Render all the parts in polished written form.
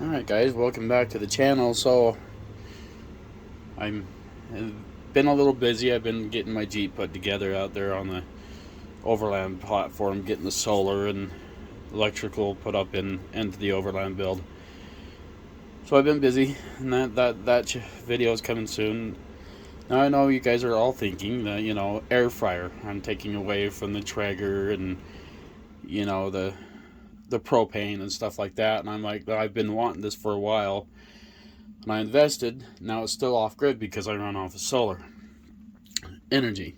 Alright guys, welcome back to the channel. So I've been a little busy. I've been getting my Jeep put together out there on the overland platform, getting the solar and electrical put up into the overland build. So I've been busy, and that video is coming soon. Now I know you guys are all thinking that, air fryer. I'm taking away from the Traeger and the propane and stuff like that. And I'm like, I've been wanting this for a while, and I invested. Now it's still off grid because I run off of solar energy.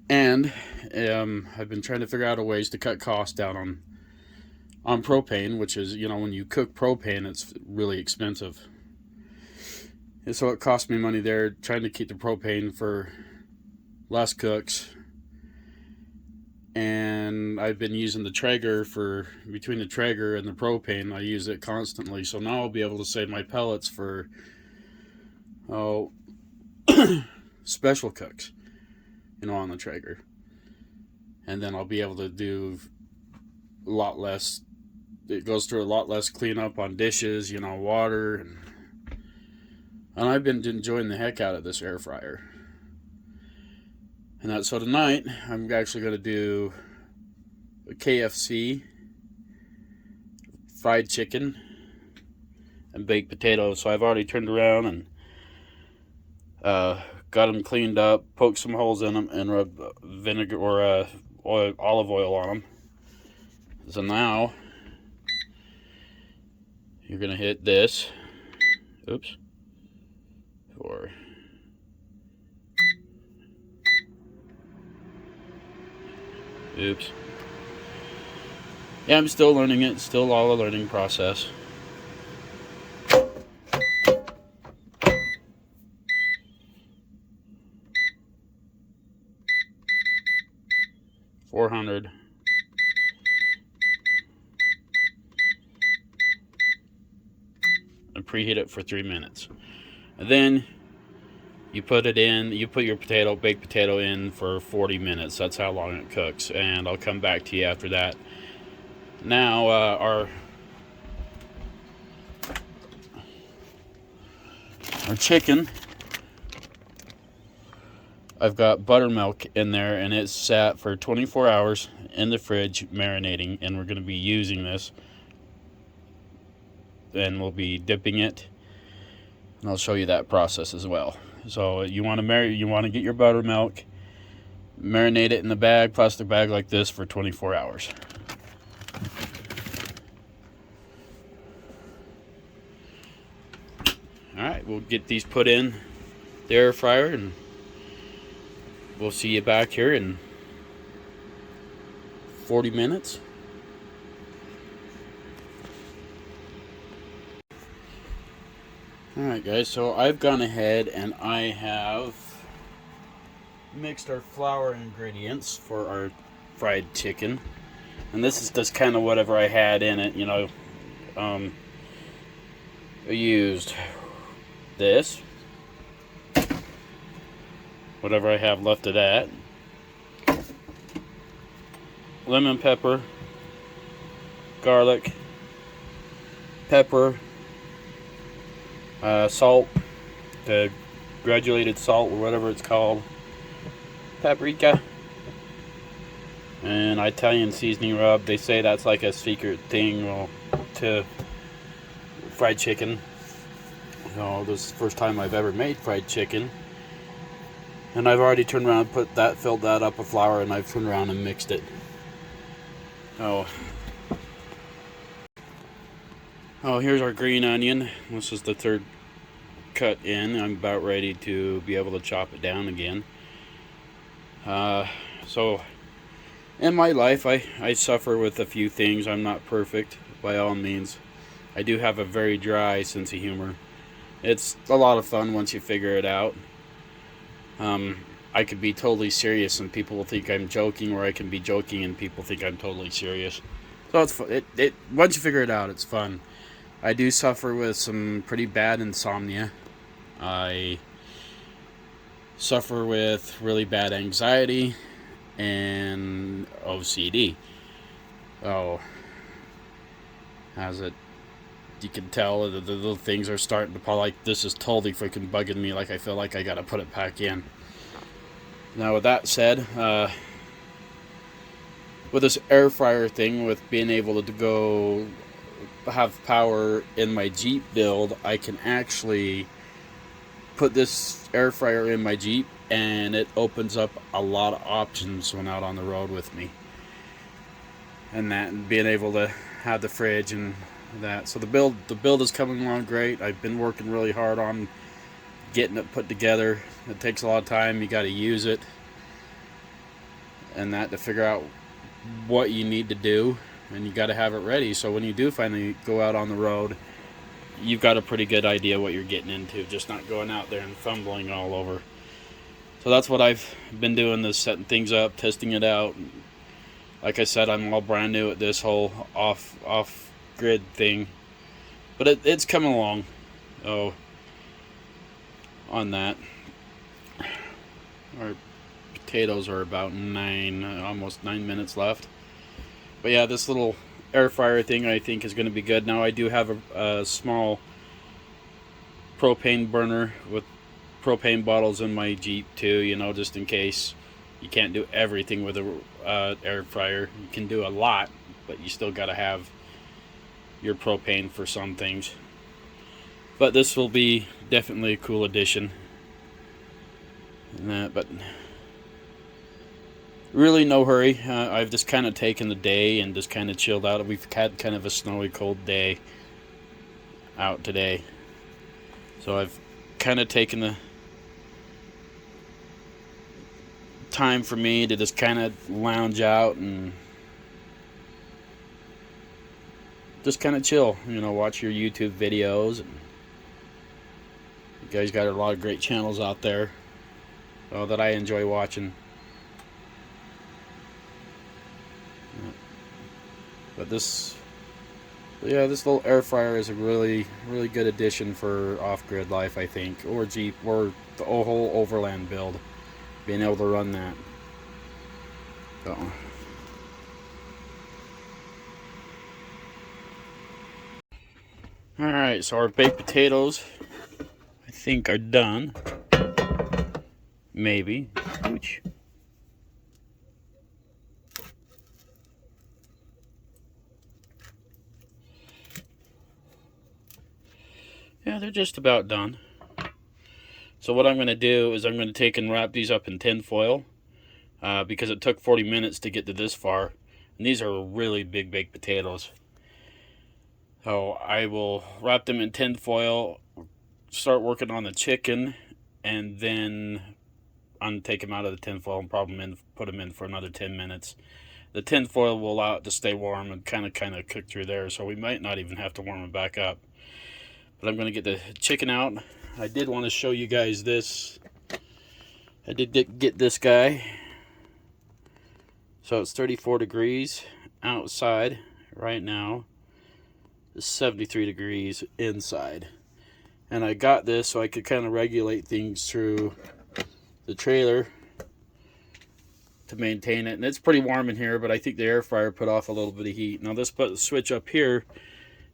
And I've been trying to figure out ways to cut costs down on propane, which is, when you cook propane, it's really expensive. And so it cost me money there, trying to keep the propane for less cooks. And I've been using the Traeger between the Traeger and the propane, I use it constantly. So now I'll be able to save my pellets for special cooks, on the Traeger. And then I'll be able to do a lot less. It goes through a lot less cleanup on dishes, water. And I've been enjoying the heck out of this air fryer. And so tonight, I'm actually going to do a KFC, fried chicken, and baked potatoes. So I've already turned around and got them cleaned up, poked some holes in them, and rubbed vinegar or olive oil on them. So now, you're going to hit this. Oops. Oops. Yeah, I'm still learning it. Still all a learning process. $400. And preheat it for 3 minutes. And then you put it in, you put your baked potato in for 40 minutes. That's how long it cooks. And I'll come back to you after that. Now, our chicken, I've got buttermilk in there, and it's sat for 24 hours in the fridge marinating, and we're going to be using this. And we'll be dipping it, and I'll show you that process as well. So you want to get your buttermilk, marinate it in the plastic bag like this for 24 hours. Alright, we'll get these put in the air fryer, and we'll see you back here in 40 minutes. Alright guys, so I've gone ahead and I have mixed our flour ingredients for our fried chicken. And this is just kind of whatever I had in it, I used this, whatever I have left of that, lemon pepper, garlic, pepper, salt, the granulated salt or whatever it's called, paprika, and Italian seasoning rub. They say that's like a secret thing to fried chicken. This is the first time I've ever made fried chicken, and I've already turned around and filled that up with flour, and I've turned around and mixed it. Here's our green onion. This is the third cut in. I'm about ready to be able to chop it down again. So in my life, I suffer with a few things. I'm not perfect by all means. I do have a very dry sense of humor. It's a lot of fun once you figure it out. I could be totally serious and people will think I'm joking, or I can be joking and people think I'm totally serious. So it's fun. Once you figure it out, it's fun. I do suffer with some pretty bad insomnia. I suffer with really bad anxiety and OCD. How's it? You can tell the little things are starting to pop. Like, this is totally freaking bugging me. Like, I feel like I gotta put it back in. Now, with that said, with this air fryer thing, with being able to go have power in my Jeep build, I can actually put this air fryer in my Jeep, and it opens up a lot of options when out on the road with me. And that, and being able to have the fridge and that. So the build is coming along great. I've been working really hard on getting it put together. It takes a lot of time. You got to use it and that to figure out what you need to do, and you got to have it ready. So when you do finally go out on the road, you've got a pretty good idea what you're getting into, just not going out there and fumbling all over. So that's what I've been doing, is setting things up, testing it out. Like I said, I'm all brand new at this whole off-grid thing, but it's coming along. Oh, on that, our potatoes are about almost 9 minutes left. But yeah, this little air fryer thing I think is going to be good. Now I do have a small propane burner with propane bottles in my Jeep too, you know, just in case. You can't do everything with a air fryer. You can do a lot, but you still got to have your propane for some things. But this will be definitely a cool addition. But really no hurry. I've just kind of taken the day and just kind of chilled out. We've had kind of a snowy, cold day out today. So I've kind of taken the time for me to just kind of lounge out and just kind of chill, you know, watch your YouTube videos. And you guys got a lot of great channels out there that I enjoy watching. But this little air fryer is a really good addition for off-grid life, I think, or Jeep, or the whole overland build. Being able to run that. So. Alright, so our baked potatoes, I think, are done. Maybe. Ouch. Yeah, they're just about done. So what I'm going to do is I'm going to take and wrap these up in tin foil, because it took 40 minutes to get to this far. And these are really big baked potatoes. So I will wrap them in tin foil, start working on the chicken, and then take them out of the tin foil and put them in for another 10 minutes. The tin foil will allow it to stay warm and kind of cook through there, so we might not even have to warm it back up. But I'm going to get the chicken out. I did want to show you guys this. I did get this guy. So it's 34 degrees outside right now. It's 73 degrees inside. And I got this so I could kind of regulate things through the trailer to maintain it. And it's pretty warm in here, but I think the air fryer put off a little bit of heat. Now this switch up here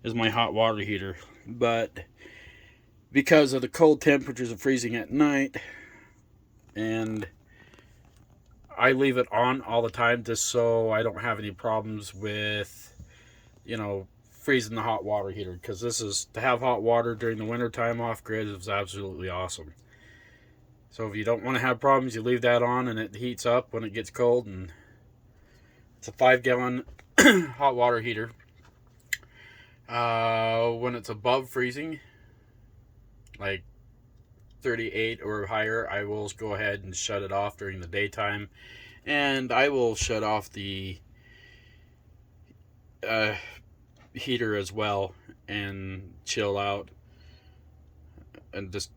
is my hot water heater. But because of the cold temperatures of freezing at night, and I leave it on all the time just so I don't have any problems with, you know, freezing the hot water heater, because to have hot water during the winter time off grid is absolutely awesome. So if you don't want to have problems, you leave that on and it heats up when it gets cold. And it's a 5-gallon hot water heater. When it's above freezing, like 38 or higher, I will go ahead and shut it off during the daytime, and I will shut off the heater as well and chill out, and just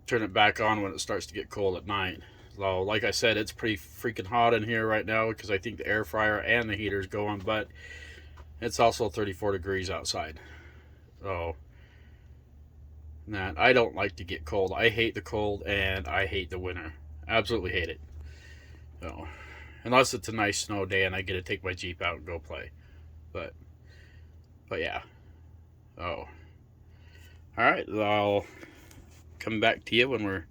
turn it back on when it starts to get cold at night. So like I said, it's pretty freaking hot in here right now because I think the air fryer and the heater's going, but it's also 34 degrees outside. So I don't like to get cold. I hate the cold and I hate the winter. Absolutely hate it. So, unless it's a nice snow day and I get to take my Jeep out and go play. But yeah. Oh. Alright, I'll come back to you when we're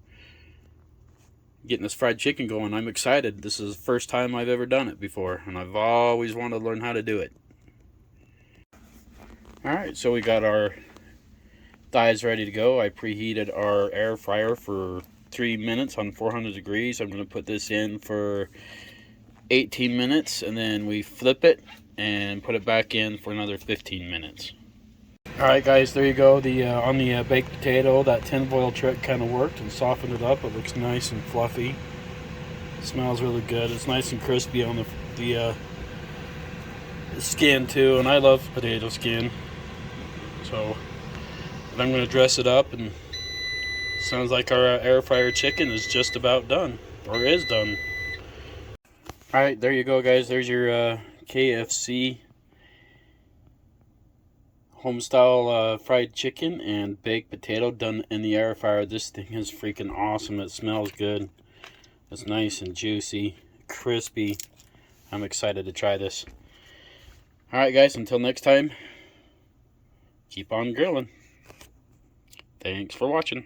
getting this fried chicken going. I'm excited. This is the first time I've ever done it before, and I've always wanted to learn how to do it. Alright, so we got our thighs ready to go. I preheated our air fryer for 3 minutes on 400 degrees. I'm going to put this in for 18 minutes, and then we flip it and put it back in for another 15 minutes. Alright guys, there you go. On the baked potato, that tinfoil trick kind of worked and softened it up. It looks nice and fluffy. It smells really good. It's nice and crispy on the skin too, and I love potato skin. So I'm going to dress it up, and sounds like our air fryer chicken is just about done, or is done. Alright, there you go guys. There's your KFC home-style fried chicken and baked potato done in the air fryer. This thing is freaking awesome. It smells good. It's nice and juicy, crispy. I'm excited to try this. Alright guys, until next time, keep on grilling. Thanks for watching.